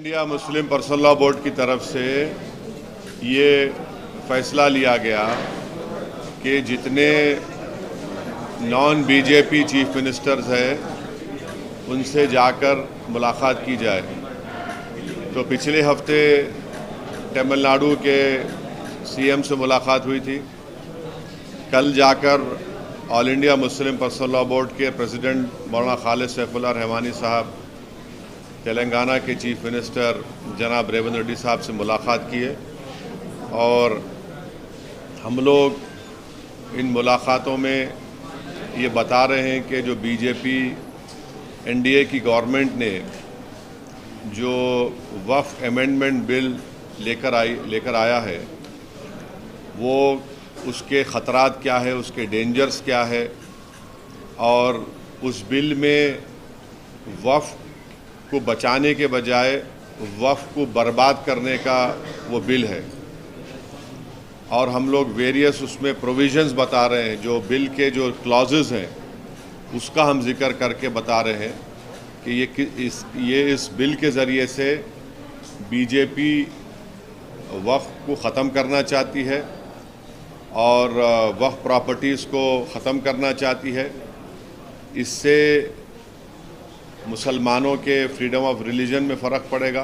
India Muslim personal law board की तरफ से ये फैसला लिया गया कि जितने नॉन बीजेपी चीफ मिनिस्टर्स हैं उनसे जाकर मुलाकात की जाए। तो पिछले हफ्ते तमिलनाडु के सीएम से मुलाकात हुई थी। कल जाकर all India Muslim personal law board के प्रेसिडेंट मौलाना खालिद सैफुल्लाह रहमानी साहब, तेलंगाना के चीफ मिनिस्टर जनाब रेवंत रेड्डी साहब से मुलाकात किए और हम लोग इन मुलाकातों में ये बता रहे हैं कि जो बीजेपी एनडीए की गवर्नमेंट ने जो वक्फ अमेंडमेंट बिल लेकर आया है वो उसके ख़तरात क्या है, उसके डेंजर्स क्या है और उस बिल में वक्फ को बचाने के बजाय वक्फ को बर्बाद करने का वो बिल है। और हम लोग वेरियस उसमें प्रोविजंस बता रहे हैं, जो बिल के जो क्लॉजेस हैं उसका हम जिक्र करके बता रहे हैं कि ये इस बिल के ज़रिए से बीजेपी वक्फ को ख़त्म करना चाहती है और वक्फ प्रॉपर्टीज़ को ख़त्म करना चाहती है। इससे मुसलमानों के फ्रीडम ऑफ रिलीजन में फ़र्क पड़ेगा।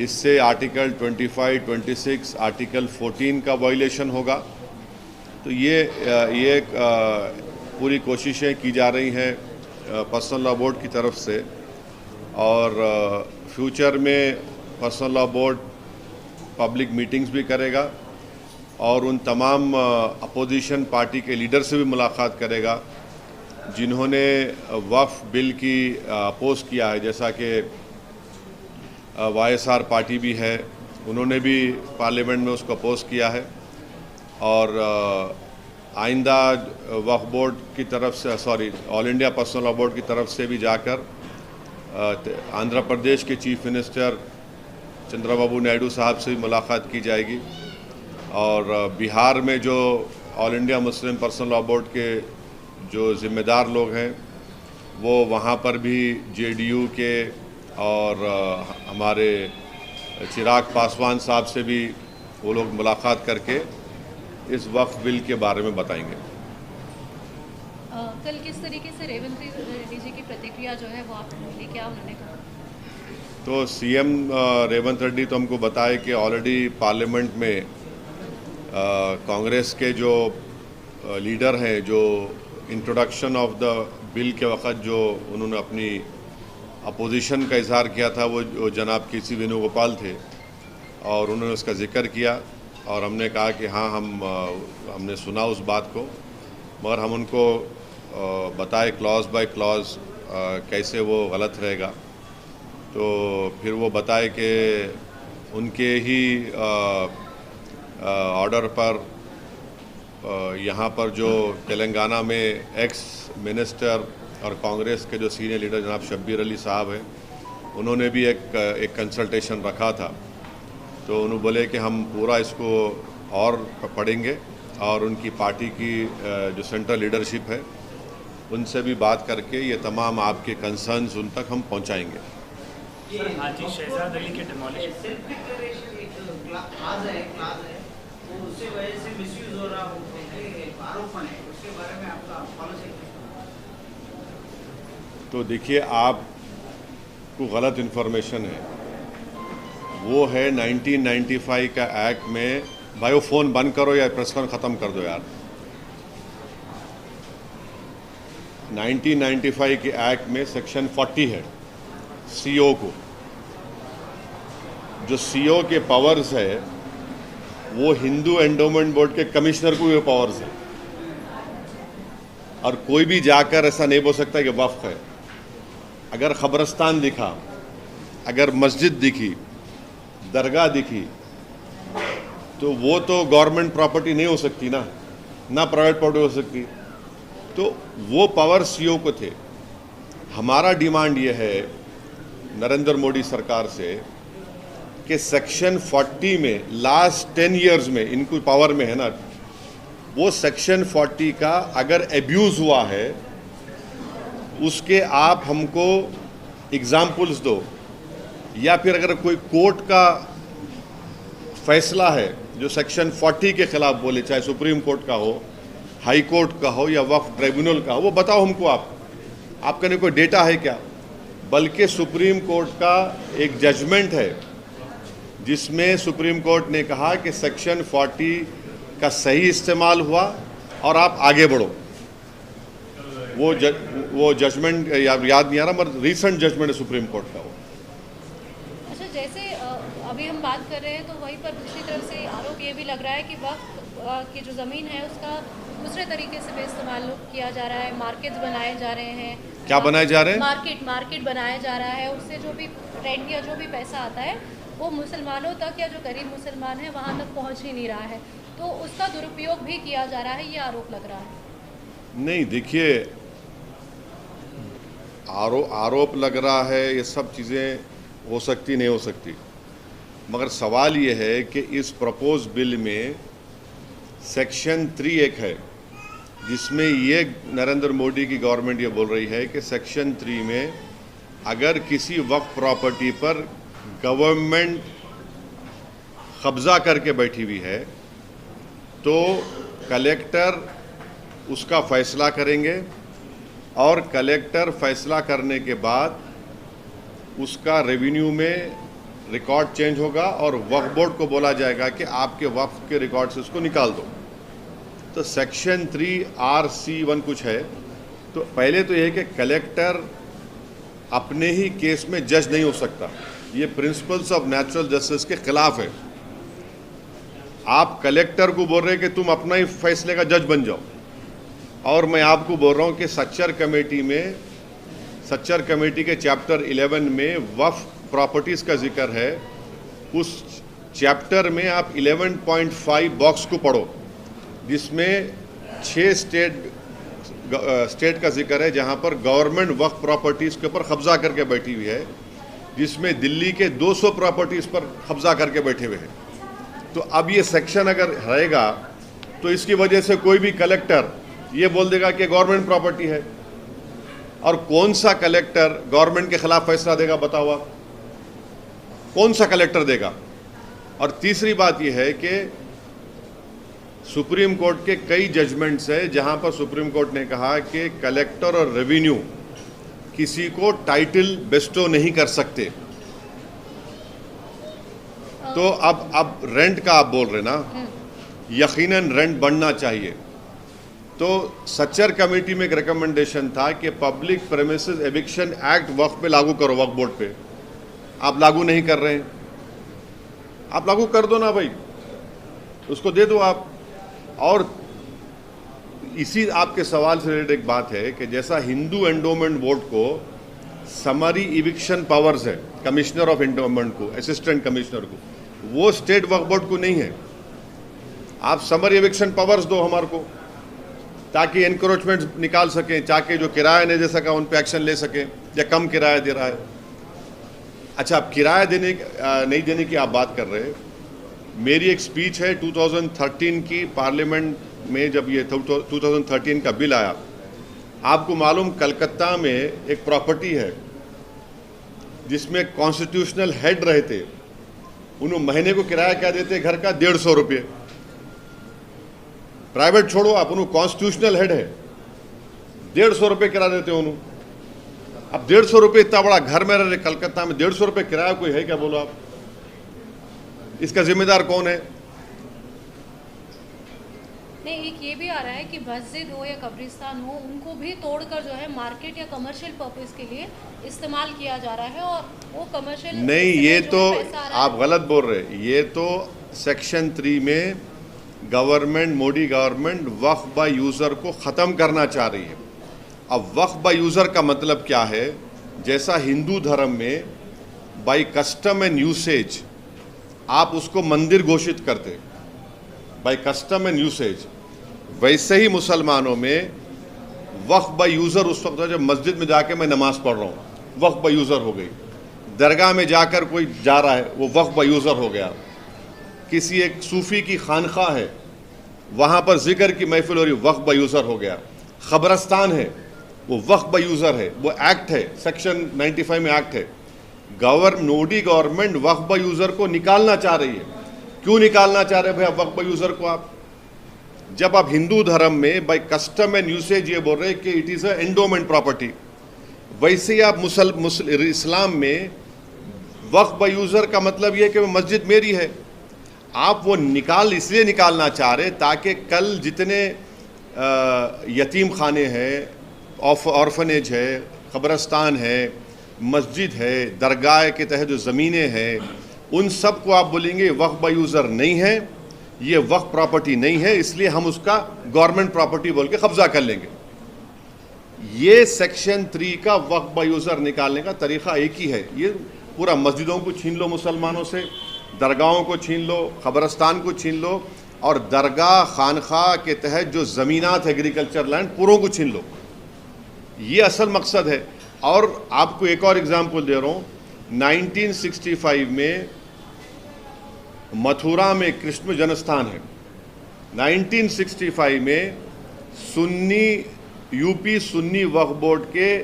इससे आर्टिकल 25, 26, आर्टिकल 14 का वायलेशन होगा। तो ये पूरी कोशिशें की जा रही हैं पर्सनल लॉ बोर्ड की तरफ से और फ्यूचर में personal law board public meetings भी करेगा और उन तमाम अपोजिशन पार्टी के लीडर से भी मुलाकात करेगा जिन्होंने वक्फ बिल की अपोज किया है। जैसा कि वाईएसआर पार्टी भी है, उन्होंने भी पार्लियामेंट में उसको अपोज किया है। और आइंदा वक्फ बोर्ड की तरफ से all India personal law board की तरफ से भी जाकर आंध्र प्रदेश के चीफ मिनिस्टर चंद्रबाबू नायडू साहब से भी मुलाकात की जाएगी। और बिहार में जो all India Muslim personal law board के जो ज़िम्मेदार लोग हैं वो वहाँ पर भी जेडीयू के और हमारे चिराग पासवान साहब से भी वो लोग मुलाकात करके इस वक्फ बिल के बारे में बताएंगे। कल किस तरीके से रेवंत रेड्डी जी की प्रतिक्रिया जो है वो आपने मिली, क्या उन्होंने कहा? तो सीएम रेवंत रेड्डी तो हमको बताए कि ऑलरेडी पार्लियामेंट में कांग्रेस के जो लीडर हैं, जो इंट्रोडक्शन ऑफ द बिल के वक़्त जो उन्होंने अपनी अपोजिशन का इजहार किया था वो जनाब के सी वेणुगोपाल थे और उन्होंने उसका जिक्र किया और हमने कहा कि हाँ हमने सुना उस बात को, मगर हम उनको बताए क्लॉज बाय क्लॉज कैसे वो गलत रहेगा। तो फिर वो बताए कि उनके ही ऑर्डर पर यहाँ पर जो तेलंगाना में एक्स मिनिस्टर और कांग्रेस के जो सीनियर लीडर जनाब शब्बीर अली साहब हैं, उन्होंने भी एक कंसल्टेशन रखा था। तो उन्होंने बोले कि हम पूरा इसको और पढ़ेंगे और उनकी पार्टी की जो सेंट्रल लीडरशिप है उनसे भी बात करके ये तमाम आपके कंसर्न्स उन तक हम पहुँचाएँगे। शहजाद अली के डिमोलिशन उससे वजह से मिसयूज हो रहा आरोप है, उसके बारे में आपका पॉलिसी? तो देखिए, आपको गलत इन्फॉर्मेशन है। वो है 1995 का एक्ट में, भाई वो फ़ोन बंद करो या प्रेस कॉन्फ्रेंस ख़त्म कर दो यार। 1995 के एक्ट में सेक्शन 40 है सीओ को, जो सीओ के पावर्स है वो हिंदू एंडोमेंट बोर्ड के कमिश्नर को भी पावर्स है और कोई भी जाकर ऐसा नहीं बोल सकता कि वक्फ है। अगर ख़बरस्तान दिखा, अगर मस्जिद दिखी, दरगाह दिखी, तो वो तो गवर्नमेंट प्रॉपर्टी नहीं हो सकती ना प्राइवेट प्रॉपर्टी हो सकती। तो वो पावर सीओ को थे। हमारा डिमांड ये है नरेंद्र मोदी सरकार से कि सेक्शन 40 में लास्ट 10 इयर्स में इनको पावर में है ना, वो सेक्शन 40 का अगर एब्यूज़ हुआ है उसके आप हमको एग्जाम्पल्स दो या फिर अगर कोई कोर्ट का फैसला है जो सेक्शन 40 के खिलाफ बोले, चाहे सुप्रीम कोर्ट का हो, हाई कोर्ट का हो या वक्फ ट्रिब्यूनल का हो, वो बताओ हमको। आपके ने कोई डेटा है क्या? बल्कि सुप्रीम कोर्ट का एक जजमेंट है जिसमें सुप्रीम कोर्ट ने कहा कि सेक्शन 40 का सही इस्तेमाल हुआ और आप आगे बढ़ो। वो जजमेंट याद नहीं आ रहा, मगर रीसेंट जजमेंट है सुप्रीम कोर्ट का वो। अच्छा, जैसे अभी हम बात कर रहे हैं तो वहीं पर दूसरी तरफ से आरोप ये भी लग रहा है कि वक्त की जो ज़मीन है उसका दूसरे तरीके से भी इस्तेमाल किया जा रहा है, मार्केट्स बनाए जा रहे हैं। क्या बनाए जा रहे हैं? मार्केट बनाया जा रहा है, उससे जो भी रेंट या जो भी पैसा आता है वो मुसलमानों तक या जो गरीब मुसलमान है वहाँ तक पहुँच ही नहीं रहा है, तो उसका दुरुपयोग भी किया जा रहा है, ये आरोप लग रहा है। नहीं, देखिए, आरोप लग रहा है, ये सब चीज़ें हो सकती नहीं हो सकती, मगर सवाल ये है कि इस प्रपोज बिल में सेक्शन 3 एक है जिसमें ये नरेंद्र मोदी की गवर्नमेंट ये बोल रही है कि सेक्शन 3 में अगर किसी वक्फ प्रॉपर्टी पर गवर्नमेंट कब्जा करके बैठी हुई है तो कलेक्टर उसका फैसला करेंगे और कलेक्टर फैसला करने के बाद उसका रेवेन्यू में रिकॉर्ड चेंज होगा और वक्फ बोर्ड को बोला जाएगा कि आपके वक्फ के रिकॉर्ड से उसको निकाल दो। तो सेक्शन 3(r)(c)(1) कुछ है। तो पहले तो यह है कि कलेक्टर अपने ही केस में जज नहीं हो सकता, ये प्रिंसिपल्स ऑफ नेचुरल जस्टिस के खिलाफ है। आप कलेक्टर को बोल रहे हैं कि तुम अपना ही फैसले का जज बन जाओ, और मैं आपको बोल रहा हूं कि सच्चर कमेटी के चैप्टर 11 में वक्फ प्रॉपर्टीज़ का जिक्र है। उस चैप्टर में आप 11.5 बॉक्स को पढ़ो जिसमें 6 स्टेट का जिक्र है जहां पर गवर्नमेंट वक्फ प्रॉपर्टीज़ के ऊपर कब्जा करके बैठी हुई है, जिसमें दिल्ली के 200 प्रॉपर्टीज़ पर कब्जा करके बैठे हुए हैं। तो अब ये सेक्शन अगर रहेगा तो इसकी वजह से कोई भी कलेक्टर ये बोल देगा कि गवर्नमेंट प्रॉपर्टी है, और कौन सा कलेक्टर गवर्नमेंट के खिलाफ फैसला देगा? बताओ आप, कौन सा कलेक्टर देगा? और तीसरी बात यह है कि सुप्रीम कोर्ट के कई जजमेंट्स है जहां पर सुप्रीम कोर्ट ने कहा कि कलेक्टर और रेवेन्यू किसी को टाइटल बेस्टो नहीं कर सकते। तो अब रेंट का आप बोल रहे ना, यकीनन रेंट बढ़ना चाहिए। तो सच्चर कमेटी में एक रिकमेंडेशन था कि पब्लिक प्रेमिसेस एविक्शन एक्ट वक्फ पे लागू करो, वक्फ बोर्ड पे। आप लागू नहीं कर रहे हैं, आप लागू कर दो ना भाई, उसको दे दो आप। और इसी आपके सवाल से रिलेटेड एक बात है कि जैसा हिंदू एंडोमेंट बोर्ड को समरी इविक्शन पावर्स है, कमिश्नर ऑफ एंडोमेंट को, असिस्टेंट कमिश्नर को, वो स्टेट वक्फ बोर्ड को नहीं है। आप समरी इविक्शन पावर्स दो हमारे को, ताकि एनक्रोचमेंट निकाल सकें, ताकि जो किराया नहीं दे सका उन पर एक्शन ले सकें या कम किराया दे रहा है। अच्छा, अब किराया नहीं देने की आप बात कर रहे हैं। मेरी एक स्पीच है 2013 की पार्लियामेंट में, जब ये 2013 का बिल आया। आपको मालूम कलकत्ता में एक प्रॉपर्टी है जिसमें कॉन्स्टिट्यूशनल हेड रहे थे, उन्होंने महीने को किराया क्या देते घर का? 150 रुपये। प्राइवेट छोड़ो आप, उन्होंने कॉन्स्टिट्यूशनल हेड है, 150 रुपये किराया देते हो उन्होंने। अब 150 रुपये, इतना बड़ा घर में रह रहे कलकत्ता में, 150 रुपये किराया कोई है क्या? बोलो आप, इसका जिम्मेदार कौन है? नहीं, एक ये भी आ रहा है कि मस्जिद हो या कब्रिस्तान हो, उनको भी तोड़कर जो है मार्केट या कमर्शियल पर्पस के लिए इस्तेमाल किया जा रहा है, और वो कमर्शियल नहीं, ये तो आप गलत बोल रहे हैं। ये तो सेक्शन 3 में government, Modi government Waqf by user को ख़त्म करना चाह रही है। अब वक्फ बाय यूज़र का मतलब क्या है? जैसा हिंदू धर्म में बाय कस्टम एंड यूसेज आप उसको मंदिर घोषित करते, बाय कस्टम एंड यूसेज, वैसे ही मुसलमानों में वक्फ बाय यूज़र उस वक्त जब मस्जिद में जाके मैं नमाज़ पढ़ रहा हूँ, वक्फ बाय यूज़र हो गई। दरगाह में जाकर कोई जा रहा है, वो वक्फ बाय यूज़र हो गया। किसी एक सूफ़ी की खानखा है, वहाँ पर जिक्र की महफिल हो रही, वक्फ बाय यूज़र हो गया। ख़बरस्तान है, वो वक्फ बाय यूज़र है, वो एक्ट है, सेक्शन 95 में एक्ट है Modi government Waqf by user को निकालना चाह रही है। क्यों निकालना चाह रहे हैं भाई वक्फ बाय यूज़र को आप? जब आप हिंदू धर्म में बाय कस्टम एंड यूसेज ये बोल रहे हैं कि it is a endowment property, वैसे ही आप इस्लाम में वक्फ बाय यूज़र का मतलब ये है कि मस्जिद मेरी है। आप वो इसलिए निकालना चाह रहे ताकि कल जितने यतीम खाने हैं, ऑर्फनेज है, कब्रस्तान है, मस्जिद है, दरगाह के तहत जो ज़मीनें हैं, उन सब को आप बोलेंगे वक्फ बाय यूज़र नहीं है, ये वक्फ प्रॉपर्टी नहीं है, इसलिए हम उसका गवर्नमेंट प्रॉपर्टी बोल के कब्जा कर लेंगे। ये सेक्शन 3 का वक्फ बाय यूज़र निकालने का तरीका एक ही है। ये पूरा मस्जिदों को छीन लो मुसलमानों से, दरगाहों को छीन लो, कब्रस्तान को छीन लो, और दरगाह खानखा के तहत जो ज़मीनात एग्रीकल्चर लैंड पूरों को छीन लो। ये असल मकसद है। और आपको एक और एग्जाम्पल दे रहा हूँ, 1965 में मथुरा में कृष्ण जन्मस्थान है। 1965 में यूपी सुन्नी वक्फ बोर्ड के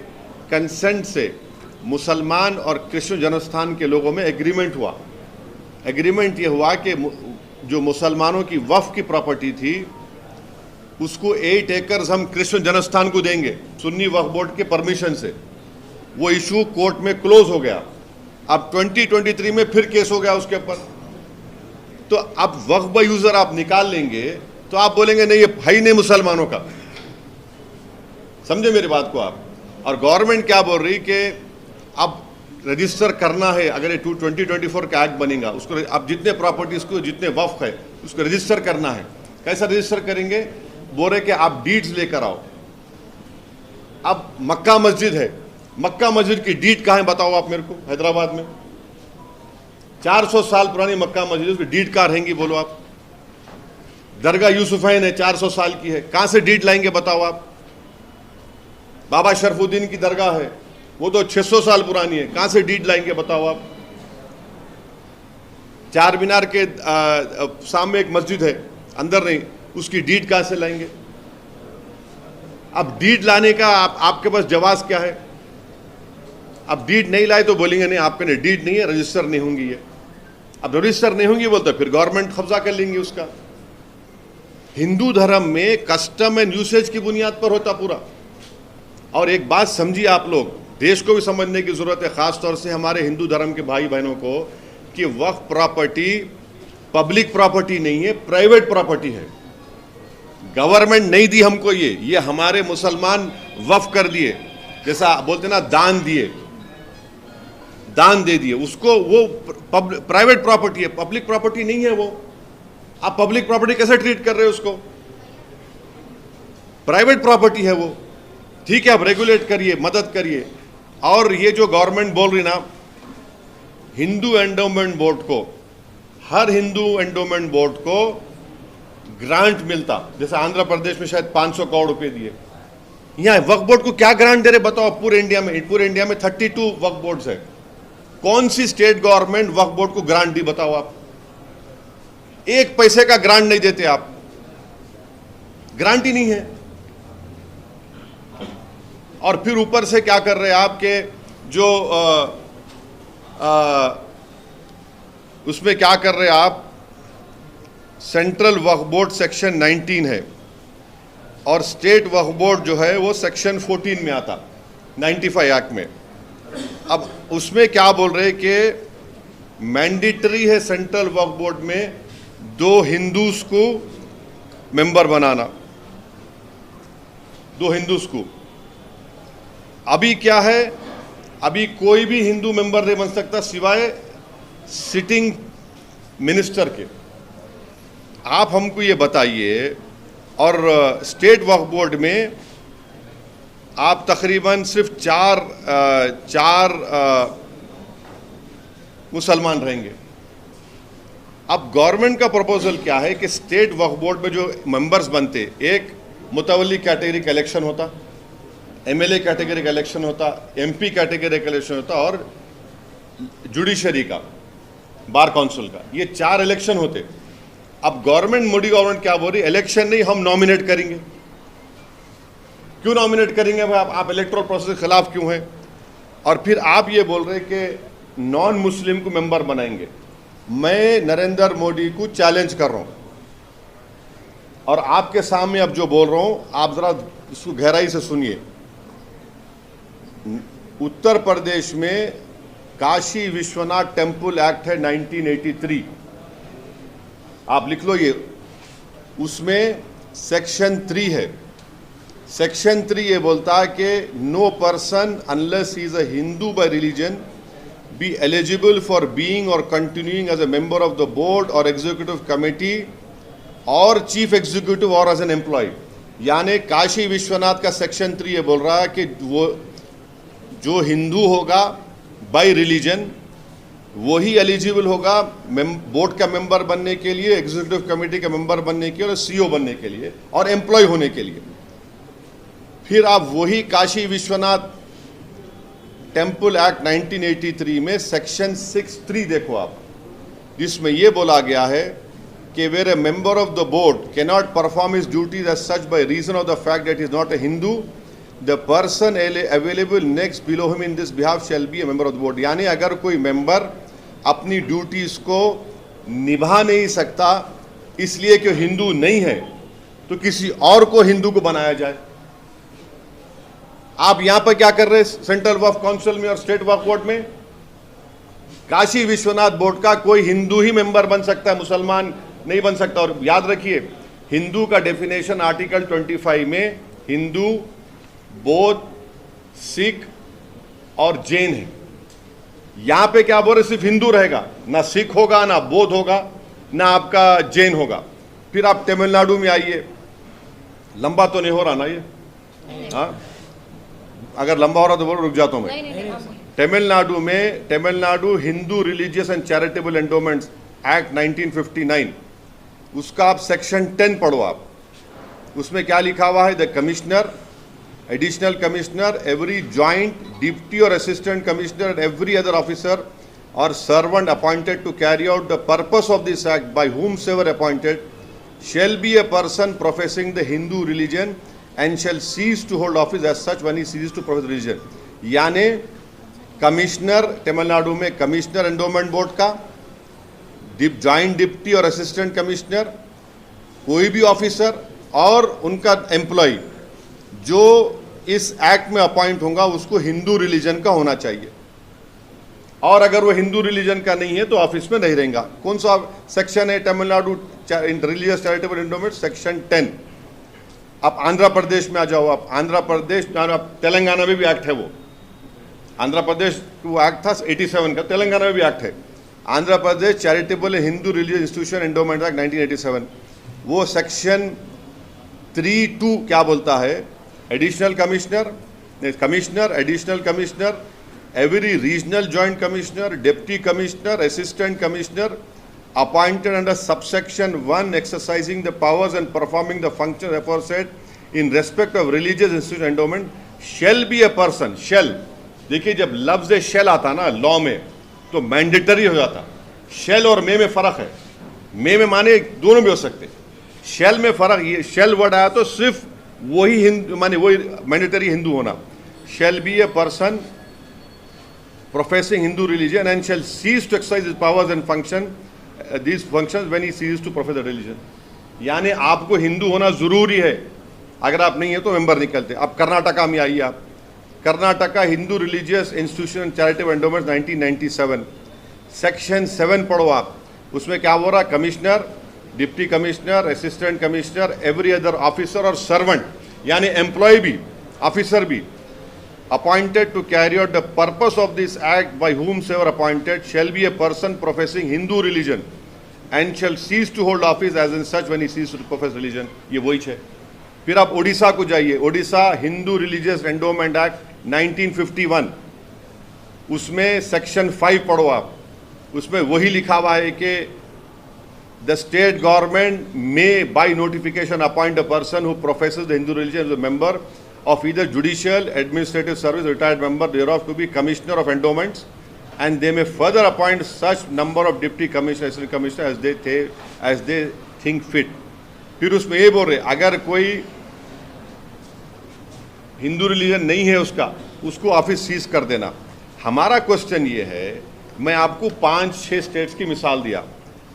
कंसेंट से मुसलमान और कृष्ण जन्मस्थान के लोगों में एग्रीमेंट हुआ। एग्रीमेंट ये हुआ कि जो मुसलमानों की वक्फ की प्रॉपर्टी थी उसको 8 एकर्स हम कृष्ण जन्मस्थान को देंगे सुन्नी वक्फ बोर्ड के परमिशन से। वो इशू कोर्ट में क्लोज हो गया। अब 2023 में फिर केस हो गया उसके ऊपर। तो अब वक्फ बाय यूज़र आप निकाल लेंगे तो आप बोलेंगे नहीं ये भाई नहीं मुसलमानों का। समझे मेरी बात को आप? और गवर्नमेंट क्या बोल रही कि अब रजिस्टर करना है, अगर ये 2024 का एक्ट बनेगा उसको, अब जितने प्रॉपर्टीज को जितने वक्फ है उसको रजिस्टर करना है। कैसा रजिस्टर करेंगे? बोल रहे कि आप डीड्स लेकर आओ। अब मक्का मस्जिद है, मक्का मस्जिद की डीड कहाँ है बताओ आप मेरे को? हैदराबाद में 400 साल पुरानी मक्का मस्जिद, उसकी डीड कहाँ रहेंगी बोलो आप? दरगाह यूसुफैन है, 400 साल की है, कहाँ से डीड लाएंगे बताओ आप? बाबा शरफुद्दीन की दरगाह है, वो तो 600 साल पुरानी है, कहाँ से डीड लाएंगे बताओ आप? चार मीनार के सामने एक मस्जिद है, अंदर नहीं, उसकी डीड कहाँ से लाएंगे? अब डीड लाने का आपके पास जवाब क्या है? अब डीड नहीं लाए तो बोलेंगे नहीं आपके लिए डीड नहीं है, रजिस्टर नहीं होंगी ये। अब रजिस्टर नहीं होंगी बोलते फिर गवर्नमेंट कब्जा कर लेंगी उसका। हिंदू धर्म में कस्टम एंड यूसेज की बुनियाद पर होता पूरा। और एक बात समझिए आप लोग, देश को भी समझने की जरूरत है, खास तौर से हमारे हिंदू धर्म के भाई बहनों को, कि वक्फ प्रॉपर्टी पब्लिक प्रॉपर्टी नहीं है, प्राइवेट प्रॉपर्टी है। गवर्नमेंट नहीं दी हमको ये हमारे मुसलमान वक्फ कर दिए, जैसा बोलते ना दान दिए, दान दे दिए उसको। वो प्राइवेट प्रॉपर्टी है, पब्लिक प्रॉपर्टी नहीं है वो। आप पब्लिक प्रॉपर्टी कैसे ट्रीट कर रहे हो उसको? प्राइवेट प्रॉपर्टी है वो। ठीक है, आप रेगुलेट करिए, मदद करिए। और ये जो गवर्नमेंट बोल रही ना, हिंदू एंडोमेंट बोर्ड को, हर हिंदू एंडोमेंट बोर्ड को ग्रांट मिलता, जैसे आंध्र प्रदेश में शायद 500 करोड़ रुपए दिए। यहाँ वक्फ बोर्ड को क्या ग्रांट दे रहे बताओ? पूरे इंडिया में 32 वक्फ बोर्ड्स है। कौन सी स्टेट गवर्नमेंट वक्फ बोर्ड को ग्रांट दी बताओ आप? एक पैसे का ग्रांट नहीं देते आप, ग्रांट ही नहीं है। और फिर ऊपर से क्या कर रहे हैं आपके जो उसमें क्या कर रहे हैं आप? सेंट्रल वक्फ बोर्ड सेक्शन 19 है और स्टेट वक्फ बोर्ड जो है वो सेक्शन 14 में आता, 95 एक्ट में। अब उसमें क्या बोल रहे हैं कि मैंडेटरी है सेंट्रल वक्फ बोर्ड में 2 हिंदूज को मेंबर बनाना, 2 हिंदूज को। अभी क्या है, अभी कोई भी हिंदू मेंबर नहीं बन सकता सिवाय सिटिंग मिनिस्टर के। आप हमको ये बताइए, और स्टेट वक्फ बोर्ड में आप तकरीबन सिर्फ चार मुसलमान रहेंगे। अब गवर्नमेंट का प्रपोजल क्या है कि स्टेट वक्फ बोर्ड में जो मेंबर्स बनते, एक मुतवल्ली कैटेगरी का इलेक्शन होता, एमएलए कैटेगरी का इलेक्शन होता, एमपी कैटेगरी का इलेक्शन होता, और जुडिशरी का, बार काउंसिल का, ये 4 इलेक्शन होते। अब मोदी गवर्नमेंट क्या बोल रही? इलेक्शन नहीं, हम नॉमिनेट करेंगे। क्यों नॉमिनेट करेंगे भाई? आप इलेक्टोरल प्रोसेस के खिलाफ क्यों हैं? और फिर आप ये बोल रहे कि नॉन मुस्लिम को मेंबर बनाएंगे। मैं नरेंद्र मोदी को चैलेंज कर रहा हूं और आपके सामने अब जो बोल रहा हूं आप जरा इसको गहराई से सुनिए। उत्तर प्रदेश में काशी विश्वनाथ टेम्पल एक्ट है 1983, आप लिख लो ये, उसमें सेक्शन 3 है। सेक्शन 3 ये बोलता है कि no person unless he is a Hindu by religion be eligible for being or continuing as a member of the board or executive committee or chief executive or as an employee। यानी काशी विश्वनाथ का section 3 ये बोल रहा है कि वो जो हिंदू होगा बाय रिलीजन वही एलिजिबल होगा बोर्ड का मेंबर बनने के लिए, एग्जीक्यूटिव कमेटी का मेंबर बनने के लिए और सीईओ बनने के लिए और एम्प्लॉय होने के लिए। फिर आप वही काशी विश्वनाथ टेम्पल एक्ट 1983 में सेक्शन 6(3) देखो आप, जिसमें यह बोला गया है कि where a member of the board can not perform his duties as such by reason of the fact that is not a Hindu, the person available next below him in this behalf shall be a member of the board. यानी अगर कोई member अपनी duties को निभा नहीं सकता इसलिए कि हिंदू नहीं है तो किसी और को हिंदू को बनाया जाए। आप यहां पर क्या कर रहे हैं सेंट्रल वक्फ काउंसिल में और स्टेट वक्फ बोर्ड में? काशी विश्वनाथ बोर्ड का कोई हिंदू ही मेंबर बन सकता है, मुसलमान नहीं बन सकता। और याद रखिए हिंदू का डेफिनेशन आर्टिकल 25 में हिंदू, बौद्ध, सिख और जैन है। यहां पे क्या बोल रहे, सिर्फ हिंदू रहेगा, ना सिख होगा, ना बौद्ध होगा, ना आपका जैन होगा। फिर आप तमिलनाडु में आइए, लंबा तो नहीं हो रहा ना ये? हाँ, अगर लंबा हो रहा तो बोलो, रुक जाता हूं मैं। तमिलनाडु में Tamil Nadu Hindu religious and charitable endowments act 1959, उसका आप सेक्शन 10 पढ़ो आप। उसमें क्या लिखा हुआ है? The commissioner, additional commissioner, every joint deputy और assistant commissioner and every other officer और servant appointed to carry out the purpose of this act by whomsoever appointed shall be a person professing the Hindu religion and shall cease to hold office as such when he ceases to profess religion। यानी commissioner, Tamil Nadu में commissioner endowment board का, joint deputy और assistant commissioner, कोई भी officer और उनका employ जो इस एक्ट में अपॉइंट होगा उसको हिंदू रिलीजन का होना चाहिए, और अगर वो हिंदू रिलीजन का नहीं है तो ऑफिस में नहीं रहेगा। कौन सा सेक्शन है Tamil Nadu religious charitable endowment? Section 10। आप आंध्र प्रदेश में आ जाओ, आप आंध्र प्रदेश, तेलंगाना में भी एक्ट है वो। आंध्र प्रदेश वो एक्ट था 87 का, तेलंगाना में भी एक्ट है। Andhra Pradesh charitable Hindu religious institution endowment act 1987, वो सेक्शन 3(2) क्या बोलता है? Additional commissioner, additional commissioner, every regional joint commissioner, deputy commissioner, assistant commissioner appointed under subsection 1 exercising the powers and performing the functions aforesaid in respect of religious institution endowment shall be a person। shall, देखिए जब लफ्ज shall आता ना law में तो mandatory हो जाता। shall और में फर्क है। में माने दोनों भी हो सकते, shall में फर्क, ये shall वर्ड आया तो सिर्फ वही हिंदू माने वही मैंडेटरी हिंदू होना। shall be a person professing Hindu religion and shall cease to exercise his powers and these functions when he ceases to profess the religion। यानी आपको हिंदू होना जरूरी है, अगर आप नहीं है तो मेंबर निकलते। अब कर्नाटका में आइए आप, Karnataka Hindu religious institution charitable endowments 1997, section 7 पढ़ो आप। उसमें क्या हो रहा? Commissioner, deputy commissioner, assistant commissioner, every other officer और सर्वेंट, यानी एम्प्लॉय भी ऑफिसर भी, appointed to carry out the purpose of this act by whomsoever appointed shall be a person professing Hindu religion and shall cease to hold office as in such when he ceases to profess religion। ये वही है। फिर आप ओडिशा को जाइए, Odisha Hindu religious endowment act 1951, उसमें section 5 पढ़ो आप। उसमें वही लिखा हुआ है कि the state government may by notification appoint a person who professes the Hindu religion as a member of either judicial, administrative service, retired member thereof to be commissioner of endowments, and they may further appoint such number of deputy commissioner, assistant commissioner as they think fit। फिर उसमें ये बोल रहे अगर कोई Hindu religion नहीं है उसको ऑफिस सीज कर देना। हमारा क्वेश्चन ये है मैं आपको 5-6 स्टेट्स की मिसाल दिया।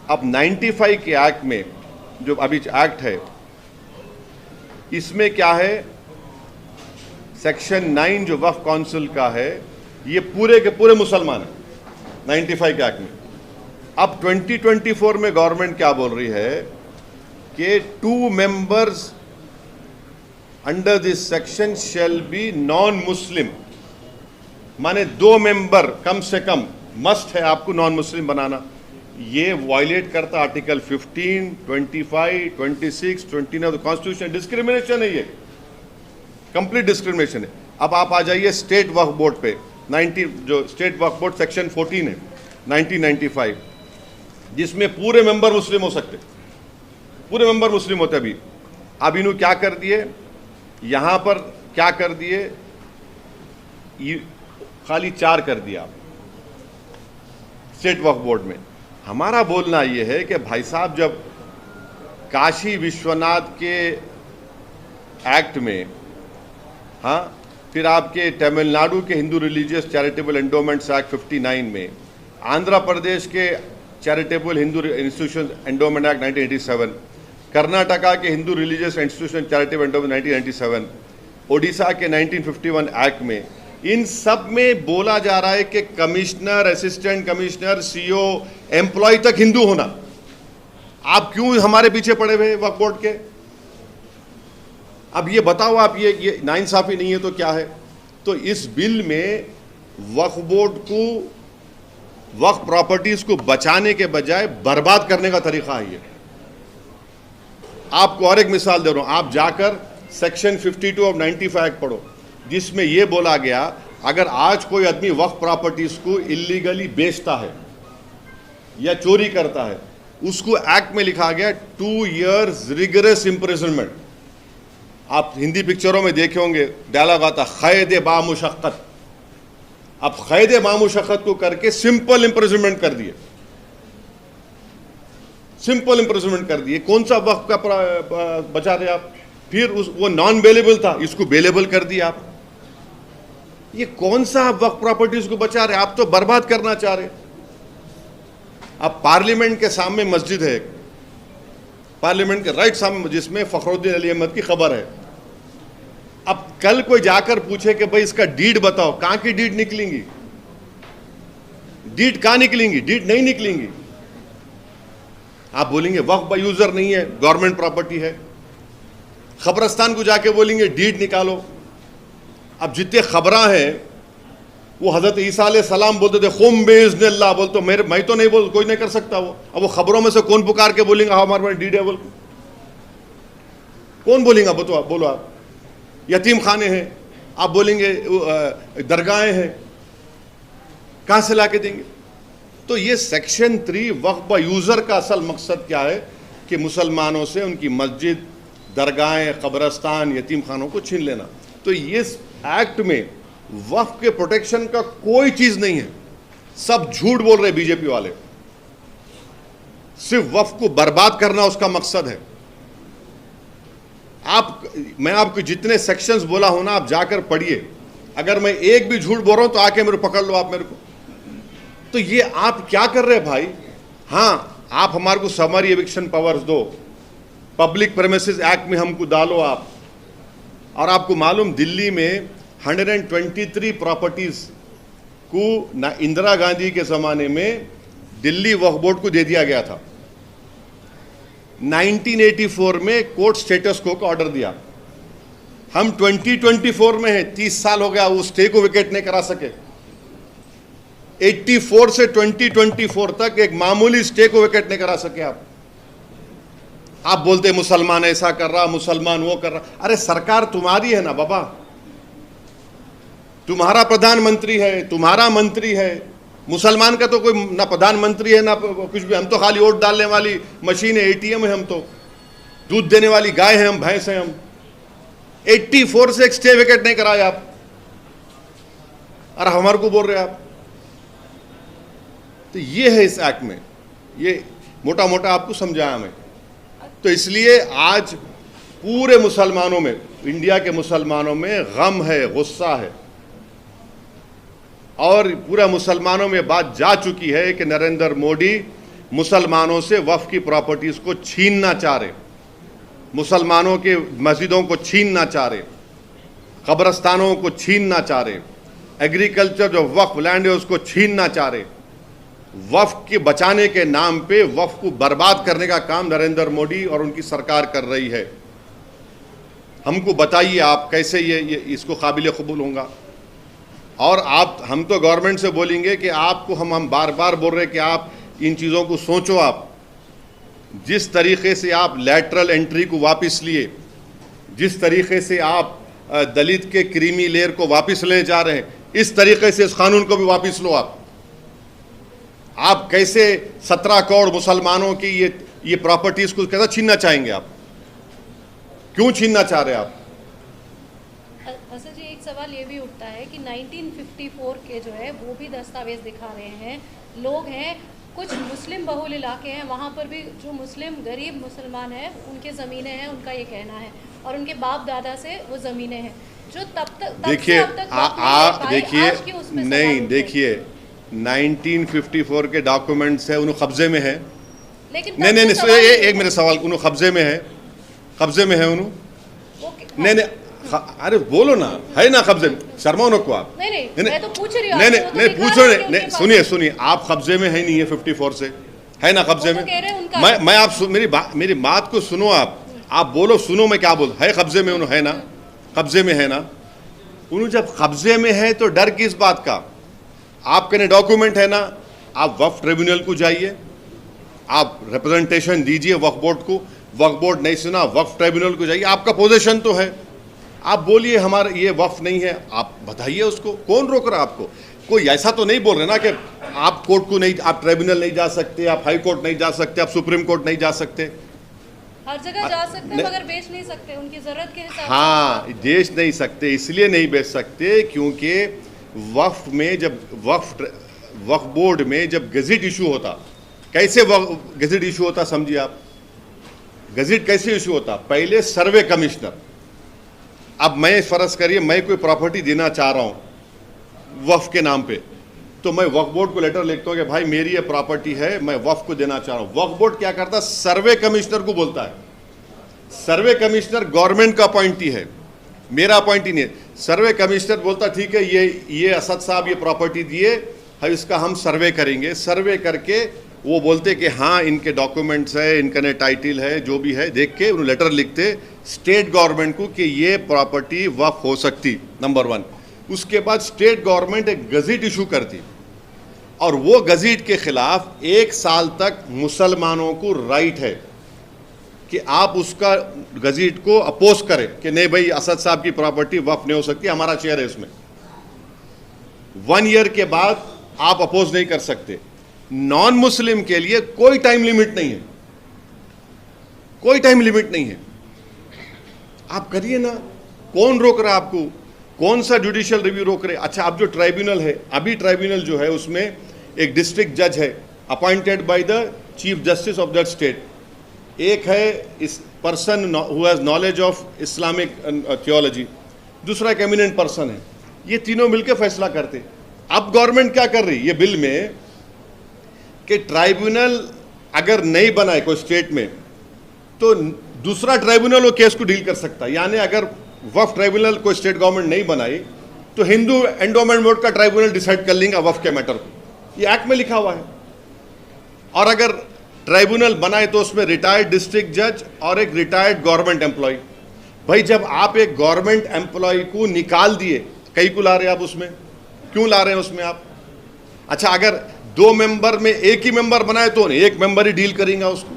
अब 95 के एक्ट में जो अभी एक्ट है, इसमें क्या है, सेक्शन 9 जो वक्फ काउंसिल का है, ये पूरे के पूरे मुसलमान हैं 95 के एक्ट में। अब 2024 में गवर्नमेंट क्या बोल रही है कि 2 members under this section shall be non Muslim, माने 2 मेंबर कम से कम मस्ट है आपको नॉन मुस्लिम बनाना। ये वायलेट करता आर्टिकल 15, 25, 26, 29 कॉन्स्टिट्यूशन। डिस्क्रिमिनेशन है, ये कंप्लीट डिस्क्रिमिनेशन है। अब आप आ जाइए स्टेट वक्फ बोर्ड पे, 90 जो स्टेट वक्फ बोर्ड सेक्शन 14 है 1995, जिसमें पूरे मेंबर मुस्लिम हो सकते, पूरे मेंबर मुस्लिम होते। अब इन्होंने क्या कर दिए, यहां पर क्या कर दिए, खाली 4 कर दिया स्टेट वक्फ बोर्ड में। हमारा बोलना यह है कि भाई साहब, जब काशी विश्वनाथ के एक्ट में, हाँ, फिर आपके तमिलनाडु के Hindu religious charitable endowments act 59 में, आंध्र प्रदेश के charitable Hindu institution endowment act 1987, Karnataka के Hindu religious institution charitable endowment 1997, Odisha के 1951 एक्ट में, इन सब में बोला जा रहा है कि commissioner, assistant commissioner, CO, employ तक हिंदू होना। आप क्यों हमारे पीछे पड़े हुए वक्फ बोर्ड के? अब ये बताओ आप, ये नाइंसाफी नहीं है तो क्या है? तो इस बिल में वक्फ बोर्ड को, वक्फ प्रॉपर्टीज को बचाने के बजाय बर्बाद करने का तरीका है ये। आपको और एक मिसाल दे रहा हूं, आप जाकर सेक्शन 52 ऑफ 95 एक्ट पढ़ो, जिसमें यह बोला गया अगर आज कोई आदमी वक्फ प्रॉपर्टीज को इलीगली बेचता है या चोरी करता है, उसको एक्ट में लिखा गया 2 years रिगरस इम्प्रिजनमेंट। आप हिंदी पिक्चरों में देखे होंगे, डायलॉग आता क़ैद बामुशक्क़त। अब क़ैद बामुशक्क़त को करके सिंपल इम्प्रिजनमेंट कर दिए, सिंपल इम्प्रिजनमेंट कर दिए। कौन सा वक्फ का बचा रहे आप? फिर वो नॉन बेलेबल था, इसको बेलेबल कर दिया आप। ये कौन सा वक्फ प्रॉपर्टीज को बचा रहे? आप तो बर्बाद करना चाह रहे। अब पार्लियामेंट के सामने मस्जिद है, पार्लियामेंट के राइट सामने, जिसमें फखरुद्दीन अली अहमद की खबर है। अब कल कोई जाकर पूछे कि भाई इसका डीड बताओ, कहां की डीड निकलेंगी? डीड कहां निकलेंगी? डीड नहीं निकलेंगी। आप बोलेंगे वक्फ बाय यूजर नहीं है, गवर्नमेंट प्रॉपर्टी है। खबरस्तान को जाके बोलेंगे डीड निकालो। अब जितने खबरां हैं, वो हजरत ईसा अलैहिस्सलाम बोलते थे खुम बिइज़्निल्लाह, बोलते मैं तो नहीं बोल, कोई नहीं कर सकता वो। अब वो खबरों में से कौन पुकार के बोलेंगे हाँ हमारे पास डीड है? बोल कौन बोलेंगे? बोलो आप। यतीम खाने हैं, आप बोलेंगे दरगाहें हैं, कहां से ला के देंगे? तो ये सेक्शन 3 वक्फ बाय यूजर का असल मकसद क्या है कि मुसलमानों से उनकी मस्जिद, दरगाहें, कब्रस्तान, यतीम खानों को छीन लेना। तो ये एक्ट में वक्फ के प्रोटेक्शन का कोई चीज नहीं है। सब झूठ बोल रहे बीजेपी वाले, सिर्फ वक्फ को बर्बाद करना उसका मकसद है। मैं आपको जितने सेक्शंस बोला हो ना, आप जाकर पढ़िए। अगर मैं एक भी झूठ बोल रहा हूं तो आके मेरे पकड़ लो आप मेरे को। तो ये आप क्या कर रहे हैं भाई? हाँ, आप हमारे को समरी एविक्शन पावर्स दो, पब्लिक प्रेमिसेस एक्ट में हमको डालो आप। और आपको मालूम, दिल्ली में 123 प्रॉपर्टीज को ना इंदिरा गांधी के जमाने में दिल्ली वक्फ बोर्ड को दे दिया गया था। 1984 में कोर्ट स्टेटस को का ऑर्डर दिया। हम 2024 में हैं, 30 साल हो गया, वो स्टे को विकेट नहीं करा सके। 84 से 2024 तक एक मामूली स्टे को विकेट नहीं करा सके आप बोलते मुसलमान ऐसा कर रहा, मुसलमान वो कर रहा। अरे सरकार तुम्हारी है ना बाबा, तुम्हारा प्रधानमंत्री है, तुम्हारा मंत्री है। मुसलमान का तो कोई ना प्रधानमंत्री है ना कुछ भी। हम तो खाली वोट डालने वाली मशीन है, एटीएम है। हम तो दूध देने वाली गाय है, हम भैंस हैं। हम 84 से एक स्टे विकेट नहीं कराए आप, और हमारे को बोल रहे आप। तो ये है इस एक्ट में, ये मोटा मोटा आपको समझाया मैं। तो इसलिए आज पूरे मुसलमानों में, इंडिया के मुसलमानों में गम है, गुस्सा है। और पूरा मुसलमानों में बात जा चुकी है कि नरेंद्र मोदी मुसलमानों से वक्फ की प्रॉपर्टीज को छीनना चाह रहे, मुसलमानों के मस्जिदों को छीनना चाह रहे, कब्रस्तानों को छीनना चाह रहे, एग्रीकल्चर जो वक्फ लैंड है उसको छीनना चाह रहे। वक्फ के बचाने के नाम पे वक्फ को बर्बाद करने का काम नरेंद्र मोदी और उनकी सरकार कर रही है। हमको बताइए आप कैसे ये इसको काबिल कबूल होगा। और आप, हम तो गवर्नमेंट से बोलेंगे कि आपको हम बार बार बोल रहे हैं कि आप इन चीज़ों को सोचो। आप जिस तरीके से आप लैटरल एंट्री को वापस लिए, जिस तरीके से आप दलित के क्रीमी लेयर को वापस ले जा रहे हैं, इस तरीके से इस कानून को भी वापस लो। आप कैसे 17 करोड़ मुसलमानों की ये प्रॉपर्टीज को कैसे छीनना चाहेंगे? आप क्यों छीनना चाह रहे हैं आप? असद जी, एक सवाल ये भी उठता है कि 1954 के जो है वो भी दस्तावेज दिखा रहे हैं। लोग हैं, कुछ मुस्लिम बहुल इलाके हैं, वहाँ पर भी जो मुस्लिम गरीब मुसलमान हैं उनके ज़मीनें हैं, उनका ये कहना है, और उनके बाप दादा से वो ज़मीनें हैं जो तब तक देखिए नहीं, देखिए 1954 के डॉक्यूमेंट्स है, उन्होंने कब्जे में है। लेकिन नहीं, एक मेरे सवाल, उन्होंने कब्जे में है, कब्जे में है उन्होंने। नहीं, अरे बोलो ना, है ना कब्जे में? शर्माओ ना को आप। नहीं, मैं तो पूछ रही हूँ। नहीं पूछ रहे, नहीं सुनिए, आप कब्जे में है नहीं है 54 से, है ना कब्जे में? मैं आप मेरी बात को सुनो। आप बोलो, सुनो मैं क्या बोल, है कब्जे में उन्होंने, है ना? कब्जे में है ना? उन्होंने जब कब्जे में है तो डर किस बात का? आपके ने डॉक्यूमेंट है ना, आप वक्फ ट्रिब्यूनल को जाइए, आप रिप्रेजेंटेशन दीजिए वक्फ बोर्ड को। वक्फ बोर्ड नहीं सुना, वक्फ ट्रिब्यूनल को जाइए, आपका पोजीशन तो है। आप बोलिए हमारा ये वक्फ नहीं है, आप बताइए उसको, कौन रोक रहा है आपको? कोई ऐसा तो नहीं बोल रहे ना कि आप कोर्ट को नहीं, आप ट्रिब्यूनल नहीं जा सकते, आप हाई कोर्ट नहीं जा सकते, आप सुप्रीम कोर्ट नहीं जा सकते। हर जगह जा सकते हैं मगर बेच नहीं सकते, उनकी जरूरत के हिसाब से। हाँ, बेच नहीं सकते, इसलिए नहीं बेच सकते क्योंकि वक्फ में जब वक्फ बोर्ड में जब गज़ेट इशू होता, कैसे गज़ेट इशू होता समझिए आप। गज़ेट कैसे इशू होता? पहले सर्वे कमिश्नर, अब मैं फर्ज करिए मैं कोई प्रॉपर्टी देना चाह रहा हूँ वक्फ के नाम पे, तो मैं वक्फ बोर्ड को लेटर लिखता हूँ कि भाई मेरी ये प्रॉपर्टी है, मैं वक्फ को देना चाह रहा हूँ। वक्फ बोर्ड क्या करता है? सर्वे कमिश्नर को बोलता है। सर्वे कमिश्नर गवर्नमेंट का अपॉइंटी है, मेरा अपॉइंटी नहीं है। सर्वे कमिश्नर बोलता ठीक है, ये असद साहब ये प्रॉपर्टी दिए है, इसका हम सर्वे करेंगे। सर्वे करके वो बोलते कि हाँ इनके डॉक्यूमेंट्स है, इनका ने टाइटल है, जो भी है देख के उन्हें लेटर लिखते स्टेट गवर्नमेंट को कि ये प्रॉपर्टी वक्फ हो सकती, नंबर 1। उसके बाद स्टेट गवर्नमेंट एक गज़ेट इशू करती और वो गज़ेट के खिलाफ 1 साल तक मुसलमानों को राइट है कि आप उसका गज़ेट को अपोज करें कि नहीं भाई असद साहब की प्रॉपर्टी वक्फ नहीं हो सकती, हमारा शेयर है इसमें। 1 ईयर के बाद आप अपोज नहीं कर सकते। नॉन मुस्लिम के लिए कोई टाइम लिमिट नहीं है, कोई टाइम लिमिट नहीं है, आप करिए ना। कौन रोक रहा है आपको? कौन सा जुडिशियल रिव्यू रोक रहे? अच्छा, अब जो ट्राइब्यूनल है, अभी ट्राइब्यूनल जो है उसमें एक डिस्ट्रिक्ट जज है appointed by the chief justice of that state, एक है इस person who has knowledge of Islamic theology, दूसरा एक एमिनेंट पर्सन है। ये तीनों मिलकर फैसला करते। अब गवर्नमेंट क्या कर रही है ये बिल में कि ट्राइब्यूनल अगर नहीं बनाए कोई स्टेट में तो दूसरा ट्राइब्यूनल वो केस को डील कर सकता है। यानी अगर वक्फ ट्राइब्यूनल कोई स्टेट गवर्नमेंट नहीं बनाई तो हिंदू एंडोमेंट बोर्ड का ट्राइब्यूनल डिसाइड कर लेंगे वक्फ के मैटर को, ये एक्ट में लिखा हुआ है। और अगर ट्राइब्यूनल बनाए तो उसमें रिटायर्ड डिस्ट्रिक्ट जज और एक रिटायर्ड गवर्नमेंट एम्प्लॉय। भाई जब आप एक गवर्नमेंट एम्प्लॉय को निकाल दिए, कई को ला रहे हैं आप उसमें, क्यों ला रहे हैं उसमें आप? अच्छा, अगर 2 मेंबर में एक ही मेंबर बनाए तो नहीं, एक मेंबर ही डील करेंगे उसको।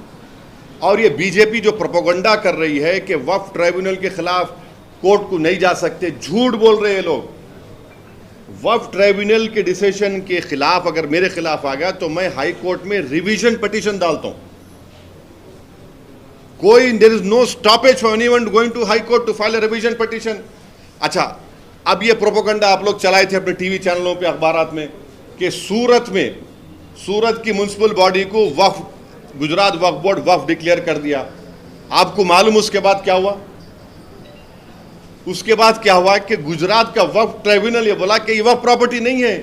और ये बीजेपी जो प्रोपेगेंडा कर रही है कि वक्फ ट्राइब्यूनल के खिलाफ कोर्ट को नहीं जा सकते, झूठ बोल रहे हैं लोग। वक्फ ट्राइब्यूनल के डिसीजन के खिलाफ अगर मेरे खिलाफ आ गया तो मैं हाई कोर्ट में रिवीजन पिटीशन डालता हूं। कोई there is no stoppage for anyone going to high court to file a revision petition. अच्छा, अब ये प्रोपेगेंडा आप लोग चलाए थे अपने टीवी चैनलों पे, अखबारात में कि सूरत की म्युनिसिपल बॉडी को वक्फ, गुजरात वक्फ बोर्ड वक्फ डिक्लेयर कर दिया। आपको मालूम उसके बाद क्या हुआ? उसके बाद क्या हुआ कि गुजरात का वक्फ ट्राइब्यूनल ये बोला कि ये वक्फ प्रॉपर्टी नहीं है,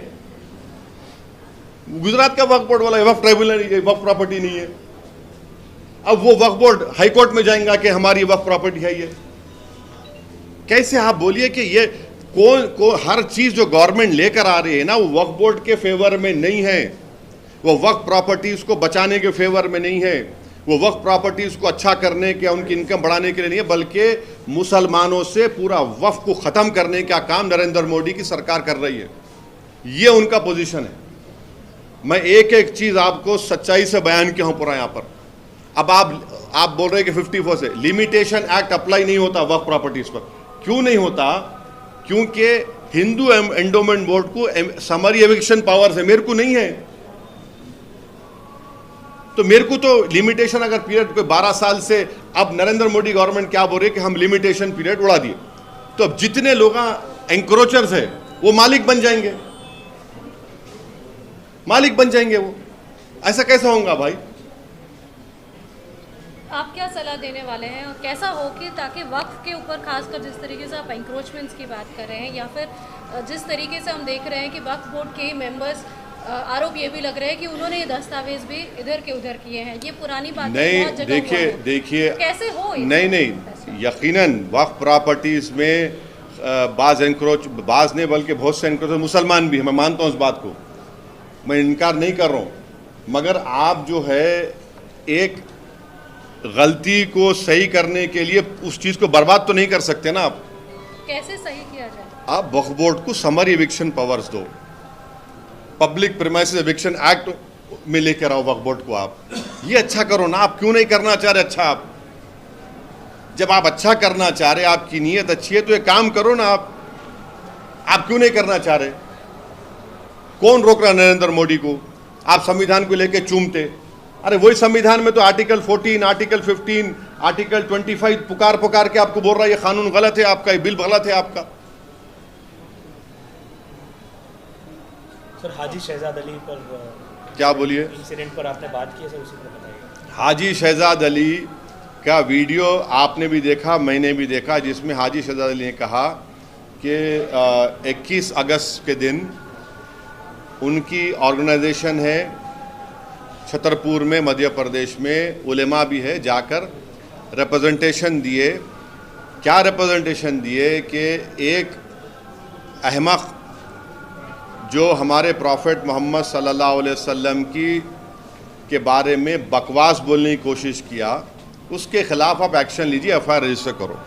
गुजरात का वक्फ बोर्ड वाला वक्फ ट्राइब्यूनल, वक्फ प्रॉपर्टी नहीं है। अब वो वक्फ बोर्ड हाई कोर्ट में जाएगा कि हमारी वक्फ प्रॉपर्टी है ये। कैसे आप बोलिए कि ये कौन हर चीज जो गवर्नमेंट लेकर आ रही है ना, वो वक्फ बोर्ड के फेवर में नहीं है, वो वक्फ प्रॉपर्टीज को बचाने के फेवर में नहीं है, वो वक्फ प्रॉपर्टीज को अच्छा करने के, उनकी इनकम बढ़ाने के लिए नहीं है, बल्कि मुसलमानों से पूरा वक्फ को खत्म करने का काम नरेंद्र मोदी की सरकार कर रही है। ये उनका पोजीशन है। मैं एक एक चीज आपको सच्चाई से बयान किया हूं पूरा यहां पर। अब आप बोल रहे हैं कि 54 से लिमिटेशन एक्ट अप्लाई नहीं होता वक्फ प्रॉपर्टीज पर। क्यों नहीं होता? क्योंकि हिंदू एंडोमेंट बोर्ड को समरी एविक्शन पावर्स है, मेरे को नहीं है। तो मेरे को तो लिमिटेशन अगर पीरियड कोई 12 साल से, अब नरेंद्र मोदी गवर्नमेंट क्या बोल रही है कि हम लिमिटेशन पीरियड उड़ा दिए, तो अब जितने लोग एंक्रोचर्स है वो मालिक बन जाएंगे, मालिक बन जाएंगे वो। ऐसा कैसा होगा भाई? आप क्या सलाह देने वाले हैं और कैसा हो कि ताकि वक्फ के ऊपर खासकर जिस तरीके से आप इंक्रोचमेंट्स की बात कर रहे हैं, या फिर जिस तरीके से हम देख रहे हैं कि वक्फ बोर्ड के मेंबर्स, आरोप ये भी लग रहे हैं कि उन्होंने ये दस्तावेज भी इधर के उधर किए हैं, ये पुरानी बात नहीं। देखिए कैसे हो? नहीं, यकीनन वक्फ प्रॉपर्टीज में बाज नहीं बल्कि बहुत से एनक्रोच मुसलमान भी है, मैं मानता हूँ इस बात को, मैं इनकार नहीं कर रहा हूँ, मगर आप जो है एक गलती को सही करने के लिए उस चीज को बर्बाद तो नहीं कर सकते ना आप। कैसे सही किया जाए? आप वक्फ बोर्ड को समरी एविक्शन पावर्स दो, पब्लिक प्रीमाइसेस एविक्शन एक्ट में लेकर आओ वक्फ बोर्ड को। आप ये अच्छा करो ना। आप क्यों नहीं करना चाह रहे? अच्छा, आप जब आप अच्छा करना चाह रहे, आपकी नीयत अच्छी है, तो ये काम करो ना। आप क्यों नहीं करना चाह रहे? कौन रोक रहा नरेंद्र मोदी को? आप संविधान को लेकर चूमते, अरे वही संविधान में तो आर्टिकल 14, आर्टिकल 15, आर्टिकल 25 पुकार के आपको बोल रहा है ये कानून गलत है आपका, ये बिल गलत है आपका। सर, हाजी शहजाद अली पर क्या बोलिए? इंसिडेंट पर आपने बात की है सर, उसी पर बताइए। हाजी शहजाद अली का वीडियो आपने भी देखा, मैंने भी देखा, जिसमें हाजी शहजाद अली ने कहा कि 21 अगस्त के दिन उनकी ऑर्गेनाइजेशन है छतरपुर में, मध्य प्रदेश में, उलेमा भी है, जाकर रिप्रेजेंटेशन दिए। क्या रिप्रेजेंटेशन दिए कि एक अहमक जो हमारे प्रॉफेट मोहम्मद सल्लल्लाहु अलैहि वसल्लम के बारे में बकवास बोलने की कोशिश किया, उसके खिलाफ आप एक्शन लीजिए, एफआईआर रजिस्टर करो।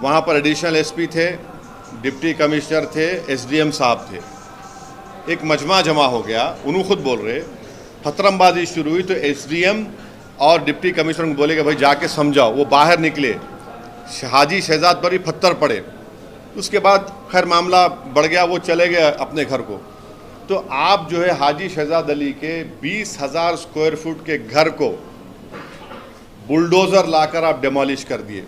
वहाँ पर एडिशनल एसपी थे, डिप्टी कमिश्नर थे, एसडीएम साहब थे। एक मजमा जमा हो गया, उन्होंने खुद बोल रहे, फतरमबाजी शुरू हुई तो एसडीएम और डिप्टी कमिश्नर को बोले कि भाई जाके समझाओ। वो बाहर निकले, हाजी शहजाद पर ही पत्थर पड़े। उसके बाद खैर मामला बढ़ गया, वो चले गए अपने घर को। तो आप जो है हाजी शहजाद अली के 20,000 स्क्वायर फुट के घर को बुलडोज़र लाकर आप डेमोलिश कर दिए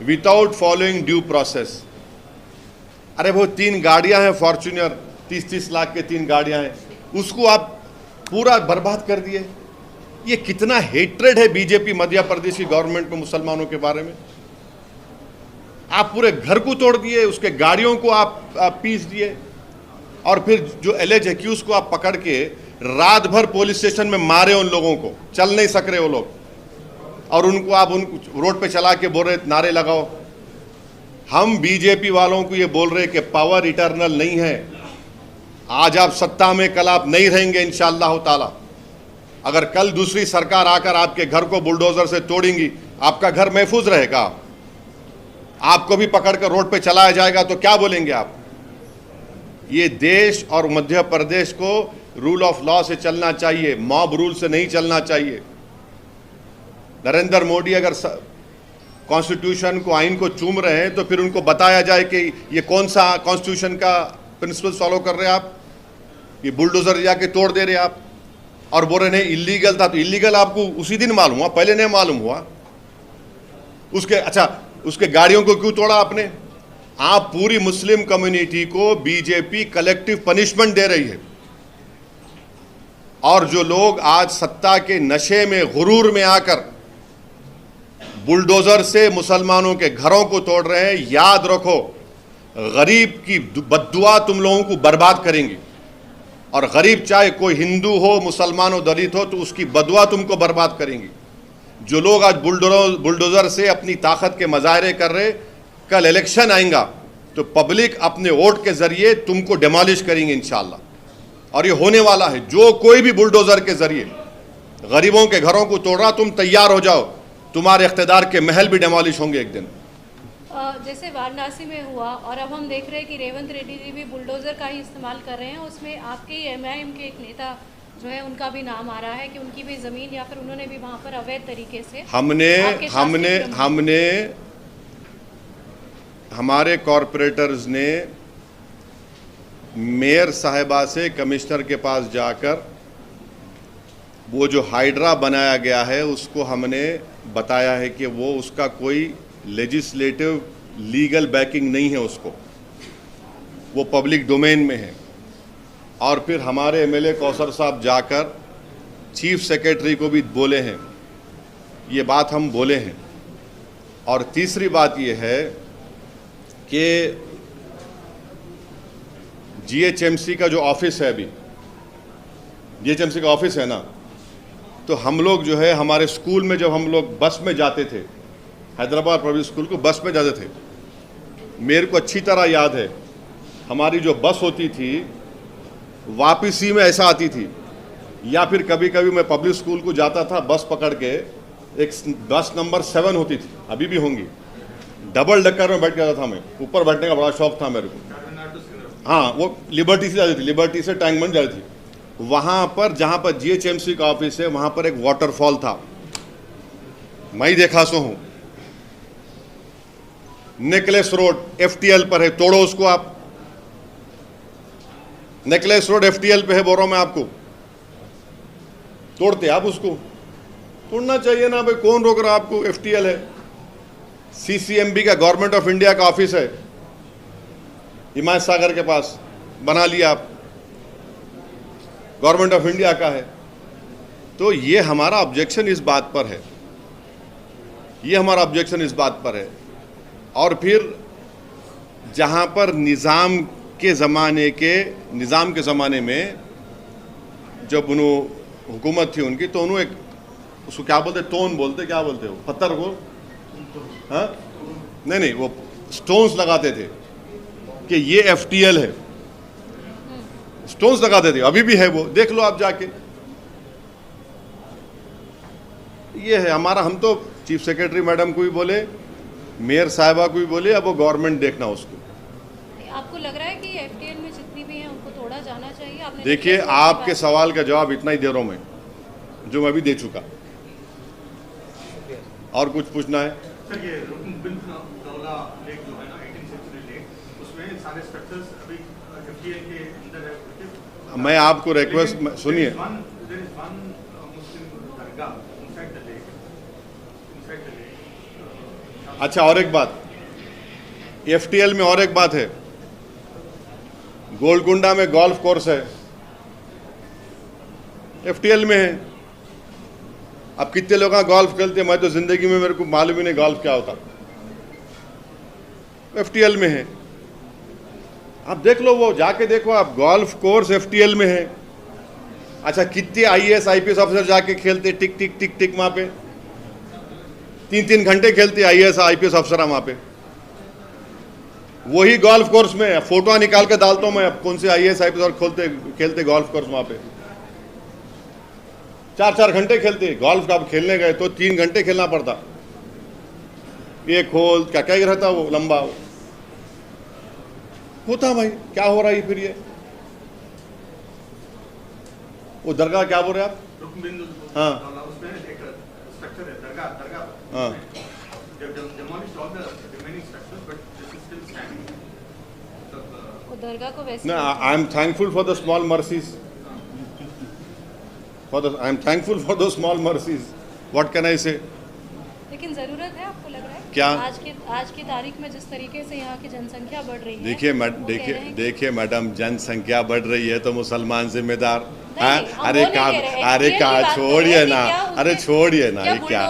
विदाउट फॉलोइंग ड्यू प्रोसेस। अरे वो 3 गाड़ियां हैं फॉर्च्यूनर, 30-30 लाख के 3 गाड़ियां हैं, उसको आप पूरा बर्बाद कर दिए। ये कितना हेट्रेड है बीजेपी मध्य प्रदेश की गवर्नमेंट में मुसलमानों के बारे में। आप पूरे घर को तोड़ दिए, उसके गाड़ियों को आप पीस दिए, और फिर जो एलिज एक्यूज को आप पकड़ के रात भर पुलिस स्टेशन में मारे। उन लोगों को चल नहीं सक रहे वो लोग, और उनको आप रोड पे चला के बोल रहे नारे लगाओ। हम बीजेपी वालों को ये बोल रहे कि पावर इटर्नल नहीं है। आज आप सत्ता में, कल आप नहीं रहेंगे इंशाअल्लाह ताला। अगर कल दूसरी सरकार आकर आपके घर को बुलडोजर से तोड़ेंगी, आपका घर महफूज रहेगा? आपको भी पकड़कर रोड पे चलाया जाएगा तो क्या बोलेंगे आप? ये देश और मध्य प्रदेश को रूल ऑफ लॉ से चलना चाहिए, मॉब रूल से नहीं चलना चाहिए। नरेंद्र मोदी अगर कॉन्स्टिट्यूशन को, आइन को चूम रहे हैं, तो फिर उनको बताया जाए कि ये कौन सा कॉन्स्टिट्यूशन का प्रिंसिपल फॉलो कर रहे हैं आप। ये बुलडोजर जाके तोड़ दे रहे आप और बोल रहे नहीं इलीगल था। तो इलीगल आपको उसी दिन मालूम हुआ, पहले नहीं मालूम हुआ? उसके गाड़ियों को क्यों तोड़ा आपने? आप पूरी मुस्लिम कम्युनिटी को बीजेपी कलेक्टिव पनिशमेंट दे रही है, और जो लोग आज सत्ता के नशे में, गुरूर में आकर बुलडोजर से मुसलमानों के घरों को तोड़ रहे हैं, याद रखो गरीब की बद्दुआ तुम लोगों को बर्बाद करेंगी। और गरीब चाहे कोई हिंदू हो, मुसलमान हो, दलित हो, तो उसकी बदुआ तुमको बर्बाद करेंगी। जो लोग आज बुलडोज़र से अपनी ताकत के मज़ाहरे कर रहे, कल इलेक्शन आएगा तो पब्लिक अपने वोट के ज़रिए तुमको डिमोलिश करेंगे इंशाअल्लाह। और ये होने वाला है। जो कोई भी बुलडोज़र के ज़रिए गरीबों के घरों को तोड़ रहा, तुम तैयार हो जाओ, तुम्हारे इख्तिदार के महल भी डिमोलिश होंगे एक दिन। जैसे वाराणसी में हुआ और अब हम देख रहे हैं कि रेवंत रेड्डी जी भी बुलडोज़र का ही इस्तेमाल कर रहे हैं। उसमें आपके एमआईएम के एक नेता जो है उनका भी नाम आ रहा है कि उनकी भी ज़मीन या फिर उन्होंने भी वहाँ पर अवैध तरीके से हमारे कॉरपोरेटर्स ने मेयर साहिबा से कमिश्नर के पास जाकर वो जो हाइड्रा बनाया गया है उसको हमने बताया है कि वो उसका कोई लेजिस्लेटिव लीगल बैकिंग नहीं है, उसको वो पब्लिक डोमेन में है। और फिर हमारे एमएलए कौसर साहब जाकर चीफ सेक्रेटरी को भी बोले हैं, ये बात हम बोले हैं। और तीसरी बात ये है कि जीएचएमसी का जो ऑफिस है, अभी जीएचएमसी का ऑफिस है ना, तो हम लोग जो है हमारे स्कूल में जब हम लोग बस में जाते थे, हैदराबाद पब्लिक स्कूल को बस में जाते थे, मेरे को अच्छी तरह याद है हमारी जो बस होती थी वापसी में ऐसा आती थी, या फिर कभी कभी मैं पब्लिक स्कूल को जाता था बस पकड़ के, एक बस नंबर 7 होती थी, अभी भी होंगी, डबल डक्कर में बैठ के जाता था मैं, ऊपर बैठने का बड़ा शौक था मेरे को। हाँ, वो लिबर्टी से जाती थी, लिबर्टी से टैंकबंद जाती थी। वहाँ पर जहाँ पर जीएचएमसी का ऑफिस है वहाँ पर एक वाटरफॉल था, मैं ही देखा सो हूँ। नेकलेस रोड एफटीएल पर है, तोड़ो उसको आप। नेकलेस रोड एफटीएल पे है, बोल रहा हूं मैं आपको, तोड़ते आप उसको? तोड़ना चाहिए ना भाई, कौन रोक रहा आपको? एफटीएल है, सीसीएमबी का गवर्नमेंट ऑफ इंडिया का ऑफिस है हिमायत सागर के पास, बना लिया आप, गवर्नमेंट ऑफ इंडिया का है। तो ये हमारा ऑब्जेक्शन इस बात पर है, ये हमारा ऑब्जेक्शन इस बात पर है। और फिर जहाँ पर निज़ाम के ज़माने में जब उन्होंने हुकूमत थी उनकी, तो उन्होंने एक उसको क्या बोलते, टोन बोलते, क्या बोलते हो, पत्थर को, हाँ नहीं, वो स्टोन्स लगाते थे कि ये एफटीएल है, स्टोन्स लगाते थे, अभी भी है वो, देख लो आप जाके। ये है हमारा। हम तो चीफ सेक्रेटरी मैडम को भी बोले, मेयर साहिबा को भी बोले, अब वो गवर्नमेंट देखना उसको। आपको लग रहा है कि एफटीएल में जितनी भी हैं उनको तोड़ा जाना चाहिए? आपने देखिए, आपके सवाल का जवाब इतना ही दे रहा हूं मैं, जो मैं भी दे चुका। और कुछ पूछना है? सर, ये रुकन-बिन-दौला लेक जो है ना, 18 सेंचुरी लेक, उसमें सारे स्ट्रक्चर्स अभी एफटीएल के अंदर है। मैं आपको रिक्वेस्ट, सुनिए, अच्छा और एक बात, एफटीएल में और एक बात है, गोलकुंडा में गोल्फ कोर्स है, एफटीएल में है। अब कितने लोग गोल्फ खेलते हैं, मैं तो जिंदगी में मेरे को मालूम ही नहीं गोल्फ क्या होता, एफटीएल में है। आप देख लो, वो जाके देखो आप, गोल्फ कोर्स एफटीएल में है। अच्छा, कितने आईएएस आईपीएस ऑफिसर जाके खेलते, टिक टिक टिक टिक, वहां पे 3-3 घंटे खेलते आईएएस आईपीएस अफसर वहां पे, वही गोल्फ कोर्स में। फोटो निकाल के डालता हूं मैं, अब कौन से आईएएस आईपीएस और खेलते गोल्फ कोर्स वहां पे, 4-4 घंटे खेलते गोल्फ। आप खेलने गए तो 3 घंटे खेलना पड़ता, एक होल क्या क्या रहता, वो लंबा होता। भाई क्या हो रहा है फिर? ये वो दरगाह क्या बोल रहे आप? हाँ हाँ, दरगाह को वैसे, I am thankful for the small mercies, I am thankful for the small mercies, what can I से। लेकिन ज़रूरत है, आपको लग रहा है क्या? आज की तारीख में जिस तरीके से यहाँ की जनसंख्या बढ़ रही है, देखिए मैडम, जनसंख्या बढ़ रही है तो मुसलमान जिम्मेदार? अरे छोड़िए ना, अरे छोड़िए ना, ये क्या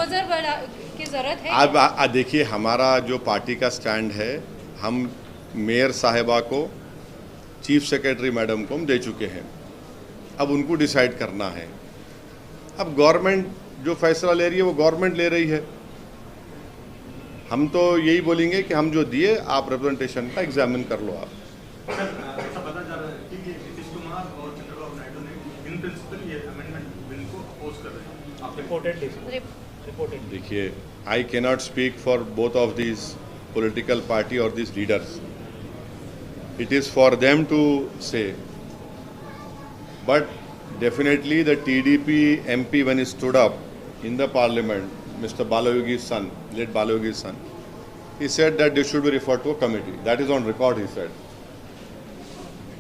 की जरूरत है? अब देखिए, हमारा जो पार्टी का स्टैंड है, हम मेयर साहिबा को, चीफ सेक्रेटरी मैडम को हम दे चुके हैं अब उनको डिसाइड करना है। अब गवर्नमेंट जो फैसला ले रही है वो गवर्नमेंट ले रही है। हम तो यही बोलेंगे कि हम जो दिए आप रिप्रेजेंटेशन का एग्जामिन कर लो आप। सर, ऐसा पता चल रहा है कि नीतीश कुमार और चंद्रबाबू नायडू ने इन प्रिंसिपल ये अमेंडमेंट बिल को अपोज कर रहे हैं। आप रिपोर्टेड देखिए, I cannot speak for both of these political party और these leaders, it is for them to say, but definitely the TDP MP when he stood up in the parliament, Mr. Balayogi's son, late Balayogi's son, he said that this should be referred to a committee. That is on record, he said.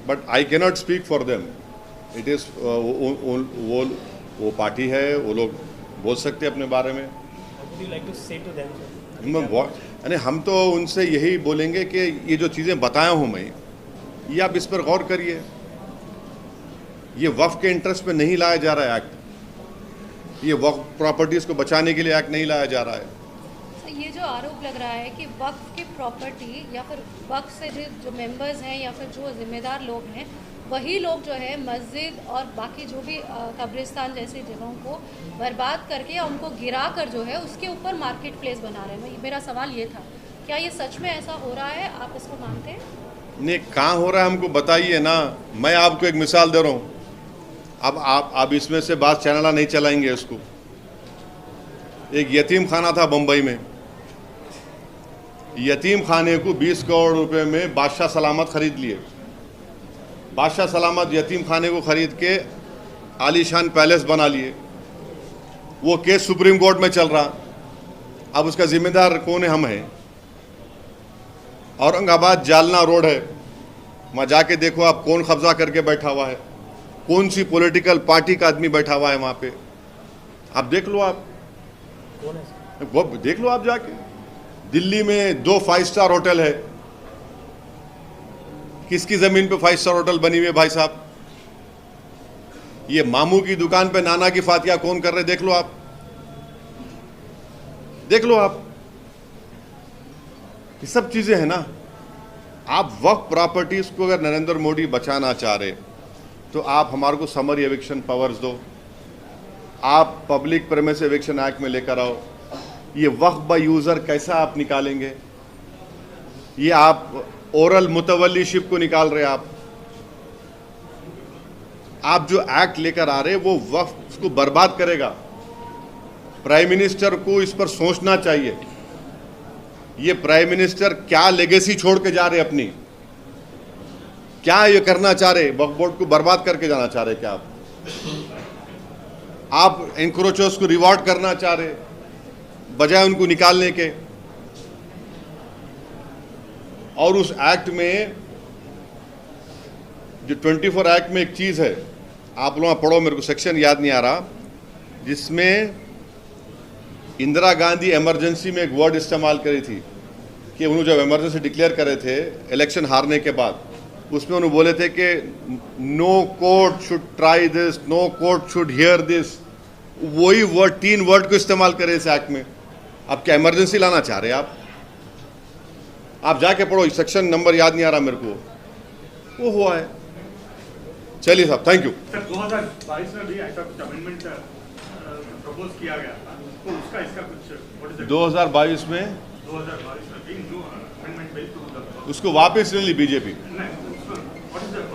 But I cannot speak for them. It is वो party है, वो लोग बोल सकते हैं अपने बारे में। यानी हम तो उनसे यही बोलेंगे कि ये जो चीज़ें बताया हूँ मैं, ये आप इस पर गौर करिए। ये वक्फ के इंटरेस्ट में नहीं लाया जा रहा है एक्ट, ये वक्फ प्रॉपर्टीज़ को बचाने के लिए एक्ट नहीं लाया जा रहा है। ये जो आरोप लग रहा है कि वक्फ की प्रॉपर्टी या फिर वक्फ से जो मेंबर्स हैं या फिर जो जिम्मेदार लोग हैं, वही लोग जो है मस्जिद और बाकी जो भी कब्रिस्तान जैसी जगहों को बर्बाद करके या उनको गिरा कर जो है उसके ऊपर मार्केट प्लेस बना रहे हैं। मेरा सवाल ये था, क्या ये सच में ऐसा हो रहा है? आप इसको मानते हैं? नहीं, कहाँ हो रहा है हमको बताइए ना। मैं आपको एक मिसाल दे रहा हूँ। अब इसमें से बात चैनल नहीं चलाएंगे इसको। एक यतीम खाना था बम्बई में, यतीम खाने को 20 करोड़ रुपए में बादशाह सलामत खरीद लिए। बादशाह सलामत यतीम खाने को खरीद के आलीशान पैलेस बना लिए। वो केस सुप्रीम कोर्ट में चल रहा। अब उसका जिम्मेदार कौन है? हम हैं। औरंगाबाद जालना रोड है, वहाँ जाके देखो आप कौन कब्जा करके बैठा हुआ है, कौन सी पॉलिटिकल पार्टी का आदमी बैठा हुआ है वहाँ पे। आप देख लो, आप कौन है? वो देख लो आप जाके। दिल्ली में 2 5 स्टार होटल है। किसकी जमीन पे 5 स्टार होटल बनी हुई है भाई साहब? ये मामू की दुकान पे नाना की फातिया कौन कर रहे? देख लो आप, देख लो आप। ये सब चीजें हैं ना। आप वक्फ प्रॉपर्टीज को अगर नरेंद्र मोदी बचाना चाह रहे तो आप हमारे को समरी एविक्शन पावर्स दो, आप पब्लिक प्रेमिस एविक्शन एक्ट में लेकर आओ। ये वक्फ बाय यूजर कैसा आप निकालेंगे? ये आप ओरल मुतवल्लीशिप को निकाल रहे। आप जो एक्ट लेकर आ रहे वो वक्फ को बर्बाद करेगा। प्राइम मिनिस्टर को इस पर सोचना चाहिए। ये प्राइम मिनिस्टर क्या लेगेसी छोड़ के जा रहे अपनी? क्या ये करना चाह रहे? वक्फ बोर्ड को बर्बाद करके जाना चाह रहे क्या आप एनक्रोचर्स को रिवॉर्ड करना चाह रहे बजाय उनको निकालने के? और उस एक्ट में जो 24 एक्ट में एक चीज है, आप लोग पढ़ो, मेरे को सेक्शन याद नहीं आ रहा, जिसमें इंदिरा गांधी इमरजेंसी में एक वर्ड इस्तेमाल करी थी कि उन्होंने जब इमरजेंसी डिक्लेयर करे थे इलेक्शन हारने के बाद, उसमें उन्होंने बोले थे कि no court should try this, no court should hear this. वही वर्ड, 3 वर्ड को इस्तेमाल करे इस एक्ट में। अब क्या इमरजेंसी लाना चाह रहे आप जाके पढ़ो, सेक्शन नंबर याद नहीं आ रहा मेरे को, वो हुआ है। चलिए साहब, थैंक यू। सर, 2022 में भी ऐसा कुछ अमेंडमेंट प्रपोज किया गया था, तो उसका इसका कुछ 2022 में 2022 में भी जो अमेंडमेंट बिल टू उसको वापस ले ली बीजेपी।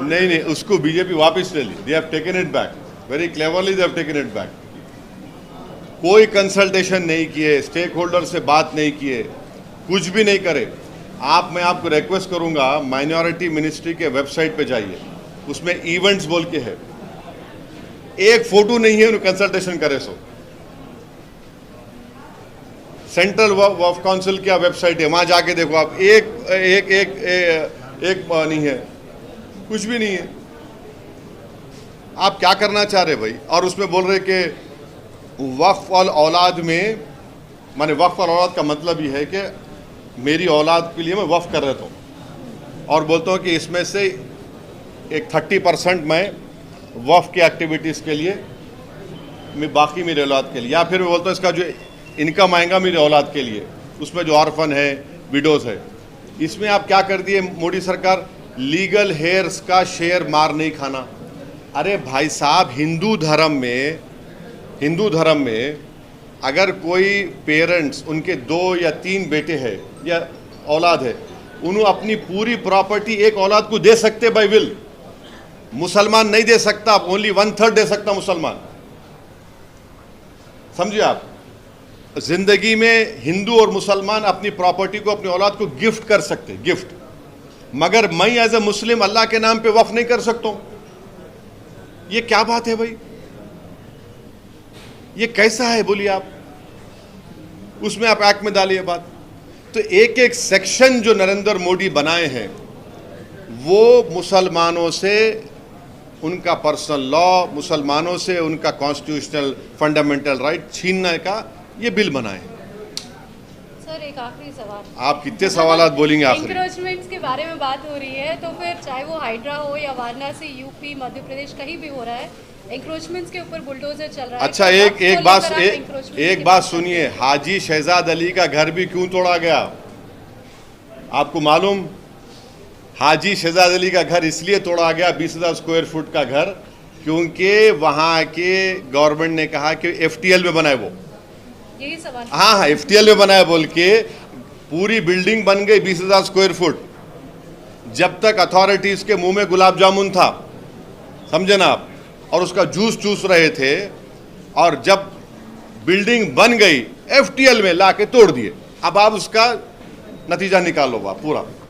नहीं, उसको बीजेपी वापस ले ली। They have taken it back very cleverly, they have taken it back. कोई कंसल्टेशन नहीं किए, स्टेक होल्डर से बात नहीं किए, कुछ भी नहीं करे। मैं आपको रिक्वेस्ट करूंगा, माइनॉरिटी मिनिस्ट्री के वेबसाइट पे जाइए, उसमें इवेंट्स बोल के है, एक फोटो नहीं है उन्हें कंसल्टेशन करे। सो सेंट्रल वक्फ काउंसिल की वेबसाइट है, वहां जाके देखो आप, एक नहीं है, कुछ भी नहीं है। आप क्या करना चाह रहे भाई? और उसमें बोल रहे कि वक्फ और औलाद में, माने वक्फ और औलाद का मतलब ये है कि मेरी औलाद के लिए मैं वक्फ कर रहा हूँ, और बोलता हूँ कि इसमें से एक 30% मैं वक्फ की एक्टिविटीज़ के लिए, मैं बाकी मेरी औलाद के लिए, या फिर मैं बोलता हूँ इसका जो इनकम आएगा मेरी औलाद के लिए, उसमें जो ऑर्फन है, विडोज़ है। इसमें आप क्या कर दिए मोदी सरकार? लीगल हेयर्स का शेयर मार नहीं खाना। अरे भाई साहब, हिंदू धर्म में अगर कोई पेरेंट्स, उनके 2 या 3 बेटे हैं या औलाद है, उन्होंने अपनी पूरी प्रॉपर्टी एक औलाद को दे सकते बाय विल। मुसलमान नहीं दे सकता, ओनली 1/3 दे सकता मुसलमान। समझिए आप, जिंदगी में हिंदू और मुसलमान अपनी प्रॉपर्टी को, अपनी औलाद को गिफ्ट कर सकते, गिफ्ट। मगर मैं एज ए मुस्लिम अल्लाह के नाम पे वक्फ नहीं कर सकता हूं। ये क्या बात है भाई? ये कैसा है बोलिए आप? उसमें आप एक्ट में डालिए बात। तो एक एक सेक्शन जो नरेंद्र मोदी बनाए हैं, वो मुसलमानों से उनका पर्सनल लॉ, मुसलमानों से उनका कॉन्स्टिट्यूशनल फंडामेंटल राइट छीनने का ये बिल बनाए हैं। सर एक आखिरी सवाल, आप कितने सवाल बोलेंगे आखिरी? इंक्रोचमेंट्स के बारे में बात हो रही है, तो फिर चाहे वो हाइड्रा हो या वाराणसी, यूपी, मध्य प्रदेश, कहीं भी हो रहा है, इंक्रोचमेंट्स के ऊपर बुलडोजर चल रहा है। अच्छा, एक बात सुनिए, हाजी शहजाद अली का घर भी क्यों तोड़ा गया आपको मालूम? हाजी शहजाद अली का घर इसलिए तोड़ा गया, 20,000 स्क्वायर फुट का घर, क्योंकि वहां के गवर्नमेंट ने कहा कि FTL में बनाए वो। यही सवाल। हाँ, FTL में बनाया बोल के पूरी बिल्डिंग बन गई 20,000 स्क्वायर फुट, जब तक अथॉरिटीज के मुंह में गुलाब जामुन था, समझे ना आप, और उसका जूस चूस रहे थे, और जब बिल्डिंग बन गई FTL में ला के तोड़ दिए। अब आप उसका नतीजा निकालो, पूरा